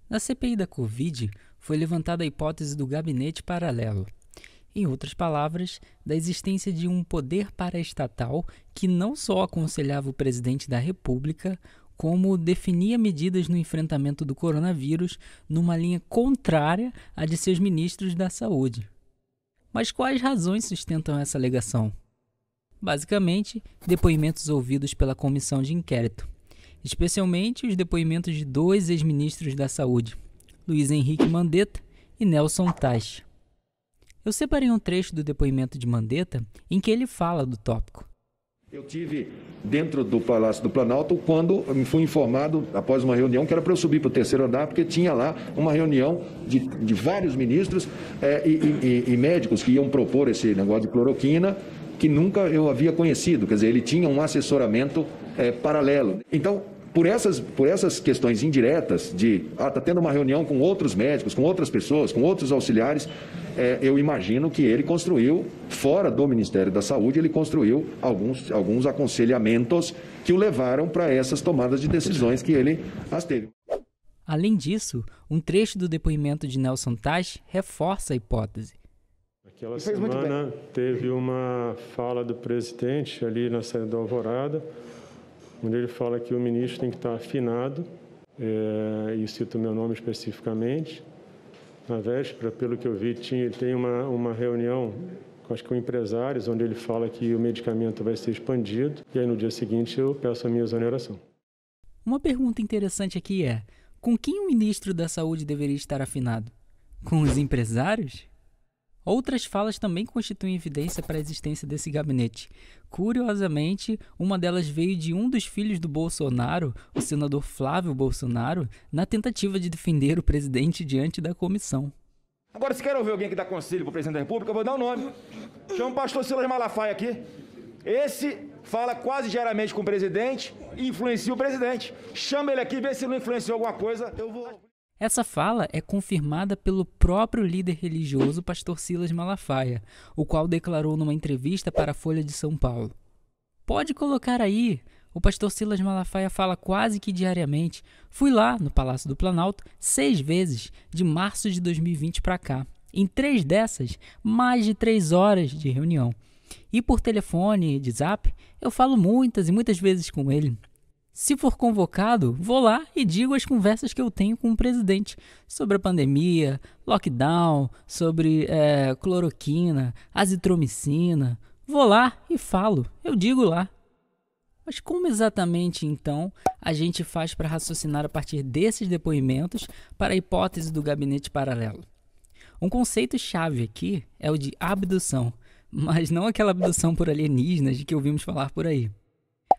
Na CPI da Covid, foi levantada a hipótese do gabinete paralelo. Em outras palavras, da existência de um poder paraestatal que não só aconselhava o presidente da República, como definia medidas no enfrentamento do coronavírus numa linha contrária à de seus ministros da Saúde. Mas quais razões sustentam essa alegação? Basicamente, depoimentos ouvidos pela comissão de inquérito, especialmente os depoimentos de dois ex-ministros da Saúde, Luiz Henrique Mandetta e Nelson Teich. Eu separei um trecho do depoimento de Mandetta em que ele fala do tópico. Eu tive dentro do Palácio do Planalto quando me fui informado, após uma reunião, que era para eu subir para o terceiro andar, porque tinha lá uma reunião de vários ministros e médicos que iam propor esse negócio de cloroquina, que nunca eu havia conhecido. Quer dizer, ele tinha um assessoramento paralelo. Então, por essas questões indiretas de está tendo uma reunião com outros médicos, com outras pessoas, com outros auxiliares, eu imagino que ele construiu, fora do Ministério da Saúde, ele construiu alguns aconselhamentos que o levaram para essas tomadas de decisões que ele as teve. Além disso, um trecho do depoimento de Nelson Teich reforça a hipótese. Aquela semana teve uma fala do presidente ali na saída da Alvorada, onde ele fala que o ministro tem que estar afinado, e cita o meu nome especificamente. Na véspera, pelo que eu vi, tem uma reunião, acho que com empresários, onde ele fala que o medicamento vai ser expandido, e aí no dia seguinte eu peço a minha exoneração. Uma pergunta interessante aqui é, com quem o ministro da Saúde deveria estar afinado? Com os empresários? Outras falas também constituem evidência para a existência desse gabinete. Curiosamente, uma delas veio de um dos filhos do Bolsonaro, o senador Flávio Bolsonaro, na tentativa de defender o presidente diante da comissão. Agora, se quer ouvir alguém que dá conselho para o presidente da República, eu vou dar um nome. Chama o pastor Silas Malafaia aqui. Esse fala quase diariamente com o presidente e influencia o presidente. Chama ele aqui, vê se não influenciou alguma coisa, eu vou... Essa fala é confirmada pelo próprio líder religioso pastor Silas Malafaia, o qual declarou numa entrevista para a Folha de São Paulo. Pode colocar aí, o pastor Silas Malafaia fala quase que diariamente. Fui lá no Palácio do Planalto 6 vezes, de março de 2020 para cá. Em 3 dessas, mais de 3 horas de reunião. E por telefone e de zap, eu falo muitas e muitas vezes com ele. Se for convocado, vou lá e digo as conversas que eu tenho com o presidente sobre a pandemia, lockdown, sobre cloroquina, azitromicina. Vou lá e falo, eu digo lá. Mas como exatamente, então, a gente faz para raciocinar a partir desses depoimentos para a hipótese do gabinete paralelo? Um conceito-chave aqui é o de abdução, mas não aquela abdução por alienígenas de que ouvimos falar por aí.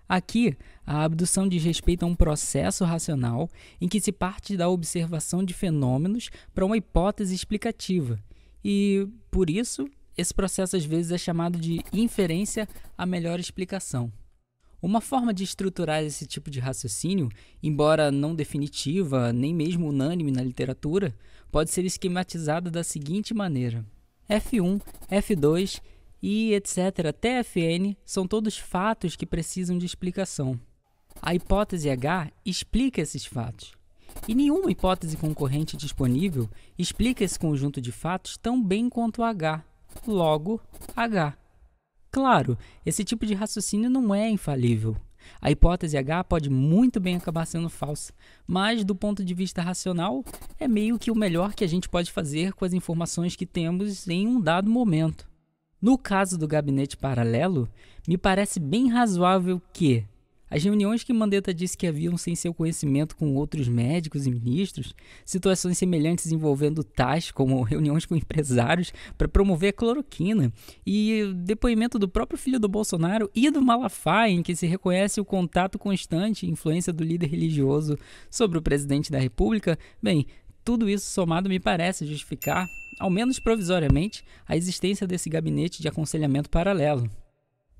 Aqui, a abdução diz respeito a um processo racional em que se parte da observação de fenômenos para uma hipótese explicativa. E, por isso, esse processo às vezes é chamado de inferência à melhor explicação. Uma forma de estruturar esse tipo de raciocínio, embora não definitiva, nem mesmo unânime na literatura, pode ser esquematizada da seguinte maneira. F1, F2 e etc. até Fn são todos fatos que precisam de explicação. A hipótese H explica esses fatos. E nenhuma hipótese concorrente disponível explica esse conjunto de fatos tão bem quanto H. Logo, H. Claro, esse tipo de raciocínio não é infalível. A hipótese H pode muito bem acabar sendo falsa, mas do ponto de vista racional, é meio que o melhor que a gente pode fazer com as informações que temos em um dado momento. No caso do gabinete paralelo, me parece bem razoável que as reuniões que Mandetta disse que haviam sem seu conhecimento com outros médicos e ministros, situações semelhantes envolvendo tais como reuniões com empresários para promover a cloroquina e o depoimento do próprio filho do Bolsonaro e do Malafaia, em que se reconhece o contato constante e influência do líder religioso sobre o presidente da República, bem, tudo isso somado me parece justificar, ao menos provisoriamente, a existência desse gabinete de aconselhamento paralelo.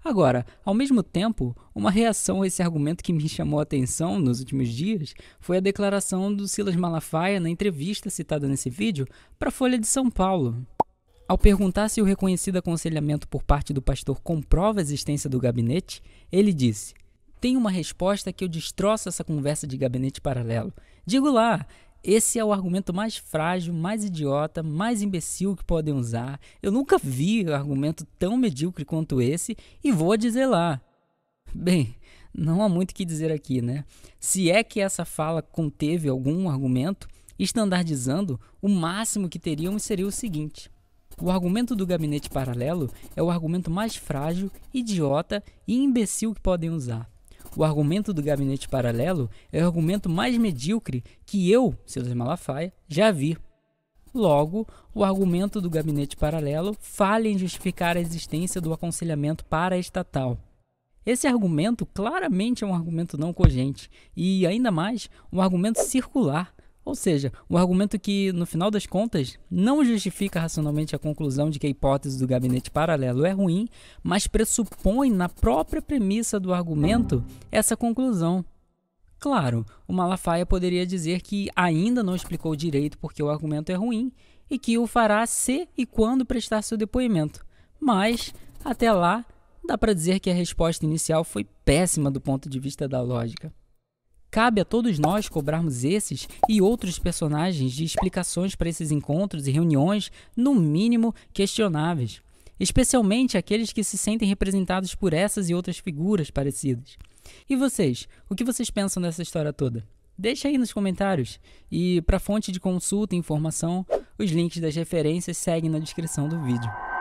Agora, ao mesmo tempo, uma reação a esse argumento que me chamou a atenção nos últimos dias foi a declaração do Silas Malafaia na entrevista citada nesse vídeo para a Folha de São Paulo. Ao perguntar se o reconhecido aconselhamento por parte do pastor comprova a existência do gabinete, ele disse: "Tem uma resposta que eu destroço essa conversa de gabinete paralelo. Digo lá, esse é o argumento mais frágil, mais idiota, mais imbecil que podem usar. Eu nunca vi argumento tão medíocre quanto esse e vou dizer lá. Bem, não há muito o que dizer aqui, né? Se é que essa fala conteve algum argumento, estandardizando, o máximo que teríamos seria o seguinte: o argumento do gabinete paralelo é o argumento mais frágil, idiota e imbecil que podem usar. O argumento do gabinete paralelo é o argumento mais medíocre que eu, Silas Malafaia, já vi. Logo, o argumento do gabinete paralelo falha em justificar a existência do aconselhamento paraestatal. Esse argumento claramente é um argumento não cogente e, ainda mais, um argumento circular, ou seja, um argumento que, no final das contas, não justifica racionalmente a conclusão de que a hipótese do gabinete paralelo é ruim, mas pressupõe na própria premissa do argumento essa conclusão. Claro, o Malafaia poderia dizer que ainda não explicou direito porque o argumento é ruim e que o fará se e quando prestar seu depoimento, mas, até lá, dá para dizer que a resposta inicial foi péssima do ponto de vista da lógica. Cabe a todos nós cobrarmos esses e outros personagens de explicações para esses encontros e reuniões, no mínimo, questionáveis, especialmente aqueles que se sentem representados por essas e outras figuras parecidas. E vocês? O que vocês pensam dessa história toda? Deixa aí nos comentários. E para fonte de consulta e informação, os links das referências seguem na descrição do vídeo.